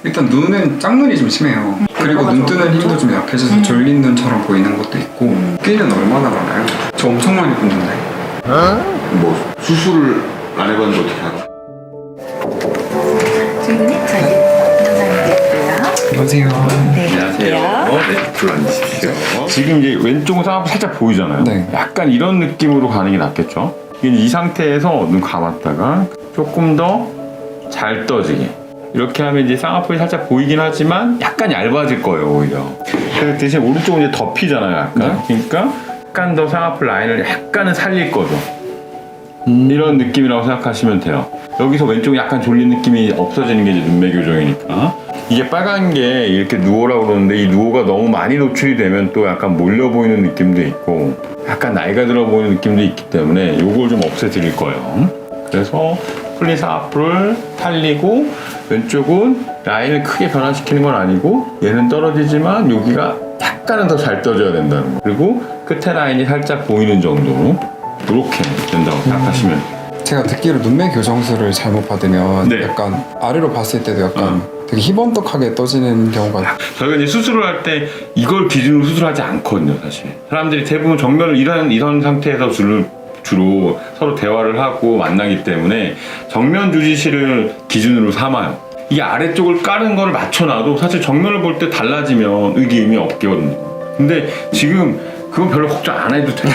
일단 눈은 짝눈이 좀 심해요. 그리고 눈 뜨는 힘도 좀 약해져서 졸린 눈처럼 보이는 것도 있고. 끼는 얼마나 많아요? 저 엄청 많이 붓는데. 뭐 수술을 안 해봤는데 어떻게 알아? 저희는 저희 원장님이고요. 안녕하세요. 네, 네, 불러앉으십시오. 지금 이제 왼쪽은 쌍꺼풀 살짝 보이잖아요. 네. 약간 이런 느낌으로 가는 게 낫겠죠? 이 상태에서 눈 감았다가 조금 더 잘 떠지게. 이렇게 하면 이제 쌍꺼풀이 살짝 보이긴 하지만 약간 얇아질 거예요, 오히려. 그래서 대신 오른쪽은 이제 덮이잖아요, 약간. 그러니까 약간 더 쌍꺼풀 라인을 약간은 살릴 거죠. 이런 느낌이라고 생각하시면 돼요. 여기서 왼쪽 약간 졸린 느낌이 없어지는 게 이제 눈매 교정이니까. 이게 빨간 게 이렇게 누오라고 그러는데 이 누오가 너무 많이 노출이 되면 또 약간 몰려 보이는 느낌도 있고 약간 나이가 들어 보이는 느낌도 있기 때문에 요걸 좀 없애드릴 거예요. 그래서 풀린 쌍꺼풀을 살리고 왼쪽은 라인을 크게 변화시키는 건 아니고 얘는 떨어지지만 여기가 약간은 더 잘 떠져야 된다는 거. 그리고 끝에 라인이 살짝 보이는 정도로 이렇게 된다고 생각하시면 돼요. 제가 듣기로 눈매 교정술을 잘못 받으면 네. 약간 아래로 봤을 때도 약간 되게 희번덕하게 떠지는 경우가 저희가 이제 수술을 할 때 이걸 기준으로 수술하지 않거든요, 사실. 사람들이 대부분 정면을 이런 상태에서 주로 서로 대화를 하고 만나기 때문에 정면 주지시를 기준으로 삼아요. 이 아래쪽을 까는 거를 맞춰놔도 사실 정면을 볼 때 달라지면 의미 없거든요. 근데 지금 그건 별로 걱정 안 해도 돼요.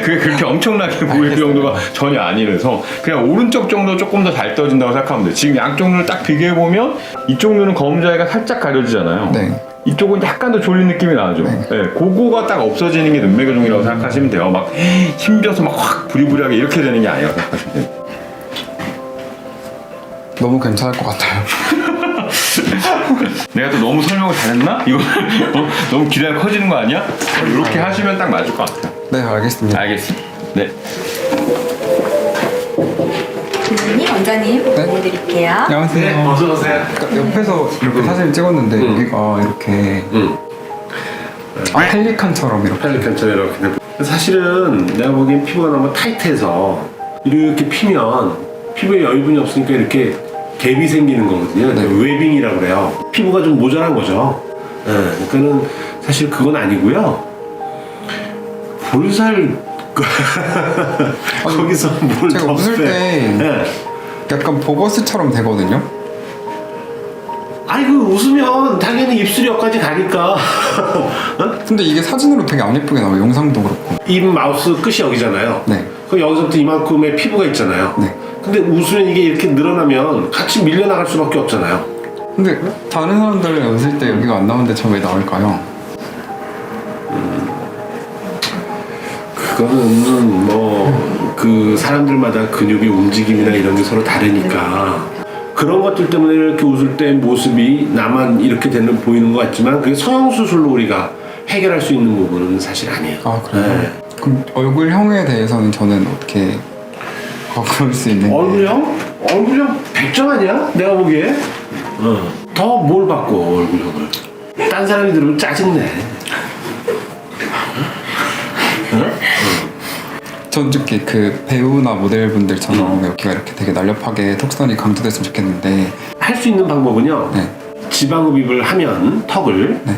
그게 그렇게 엄청나게 보일 정도가 전혀 아니라서 그냥 오른쪽 정도 조금 더 잘 떠진다고 생각하면 돼요. 지금 양쪽 눈을 딱 비교해보면 이쪽 눈은 검은자위가 살짝 가려지잖아요. 네. 이쪽은 약간 더 졸린 느낌이 나죠. 네. 네, 그거가 딱 없어지는 게 눈매 교정이라고 생각하시면 돼요. 막 힘줘서 막 확 부리부리하게 이렇게 되는 게 아니라고 생각하시면 돼요. 너무 괜찮을 것 같아요. 내가 또 너무 설명을 잘했나? 이거 너무 기대가 커지는 거 아니야? 이렇게 하시면 딱 맞을 것 같아요. 네, 알겠습니다. 알겠습니다. 네. 선생님, 원장님 보여드릴게요. 안녕하세요. 어서오세요. 그러니까 옆에서 이렇게 사진을 찍었는데 여기가 이렇게 펠리칸처럼 이렇게 펠리칸처럼 이렇게. 사실은 내가 보기엔 피부가 너무 타이트해서 이렇게 피면 피부에 여유분이 없으니까 이렇게 갭이 생기는 거거든요. 네. 웨빙이라고 그래요. 피부가 좀 모자란 거죠. 네, 그러니까는 사실 그건 아니고요. 볼살 거기서 뭘 제가 더 웃을 빼. 때 네. 약간 보거스처럼 되거든요. 아니 그 웃으면 당연히 입술 옆까지 가니까 근데 이게 사진으로 되게 안 예쁘게 나와요. 영상도 그렇고. 입 마우스 끝이 여기잖아요. 네. 그럼 여기서부터 이만큼의 피부가 있잖아요. 네. 근데 웃으면 이게 이렇게 늘어나면 같이 밀려나갈 수밖에 없잖아요. 근데 다른 사람들은 웃을 때 여기가 안 나오는데 저 왜 나올까요? 그거는 뭐 그 사람들마다 근육의 움직임이나 이런 게 서로 다르니까 그런 것들 때문에 이렇게 웃을 때 모습이 나만 이렇게 보이는 것 같지만 그게 성형수술로 우리가 해결할 수 있는 부분은 사실 아니에요. 아, 그래요? 네. 그럼 얼굴형에 대해서는 저는 어떻게 바꿀 수 있는지. 얼굴형? 얼굴형 100점 아니야? 내가 보기에 더 뭘 바꿔 얼굴형을. 딴 사람이 들으면 짜증내. 전 특히 그 배우나 모델분들처럼 여기가 이렇게 되게 날렵하게 턱선이 강조됐으면 좋겠는데. 할 수 있는 방법은요. 네. 지방흡입을 하면 턱을 네.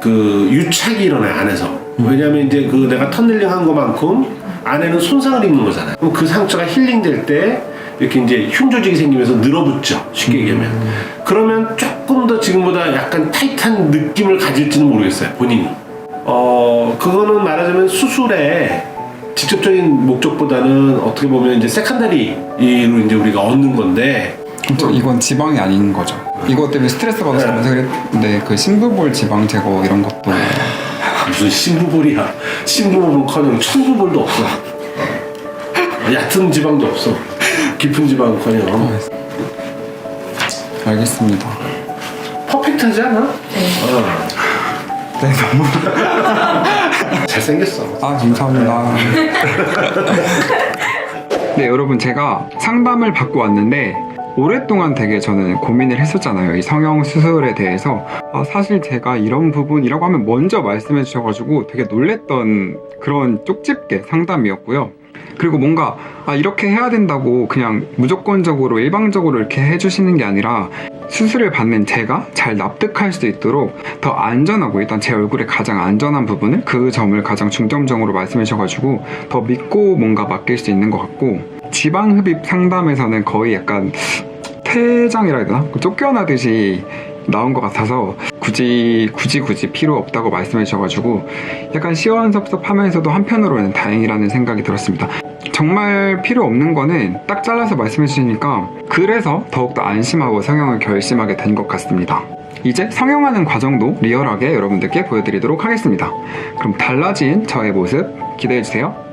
그 유착이 일어나요 안에서. 왜냐면 이제 그 내가 터널링 한 것만큼 안에는 손상을 입는 거잖아요. 그럼 그 상처가 힐링될 때 이렇게 이제 흉 조직이 생기면서 늘어붙죠. 쉽게 얘기하면. 그러면 조금 더 지금보다 약간 타이트한 느낌을 가질지는 모르겠어요 본인이. 그거는 말하자면 수술의 직접적인 목적보다는 어떻게 보면 이제 세컨다리로 이제 우리가 얻는 건데. 그럼 이건 지방이 아닌 거죠. 이것 때문에 스트레스 받아서 그래서 그랬는데 그 심부볼 지방 제거 이런 것도. 무슨 신부볼이야. 신부볼은커녕 천부볼도 없어. 얕은 지방도 없어. 깊은 지방은커녕. 알겠습니다. 퍼펙트하지 않아? 네, 너무. 잘생겼어. 아, 감사합니다. 네, 여러분, 제가 상담을 받고 왔는데 오랫동안 되게 저는 고민을 했었잖아요. 이 성형 수술에 대해서. 사실 제가 이런 부분이라고 하면 먼저 말씀해 주셔가지고 되게 놀랬던 그런 쪽집게 상담이었고요. 그리고 뭔가 이렇게 해야 된다고 그냥 무조건적으로 일방적으로 이렇게 해주시는 게 아니라 수술을 받는 제가 잘 납득할 수 있도록 더 안전하고 일단 제 얼굴에 가장 안전한 부분을 그 점을 가장 중점적으로 말씀해 주셔가지고 더 믿고 뭔가 맡길 수 있는 것 같고 지방흡입 상담에서는 거의 약간 퇴장이라 해야 되나? 쫓겨나듯이 나온 것 같아서 굳이 필요 없다고 말씀해 주셔가지고 약간 시원섭섭하면서도 한편으로는 다행이라는 생각이 들었습니다. 정말 필요 없는 거는 딱 잘라서 말씀해 주시니까 그래서 더욱더 안심하고 성형을 결심하게 된 것 같습니다. 이제 성형하는 과정도 리얼하게 여러분들께 보여드리도록 하겠습니다. 그럼 달라진 저의 모습 기대해 주세요.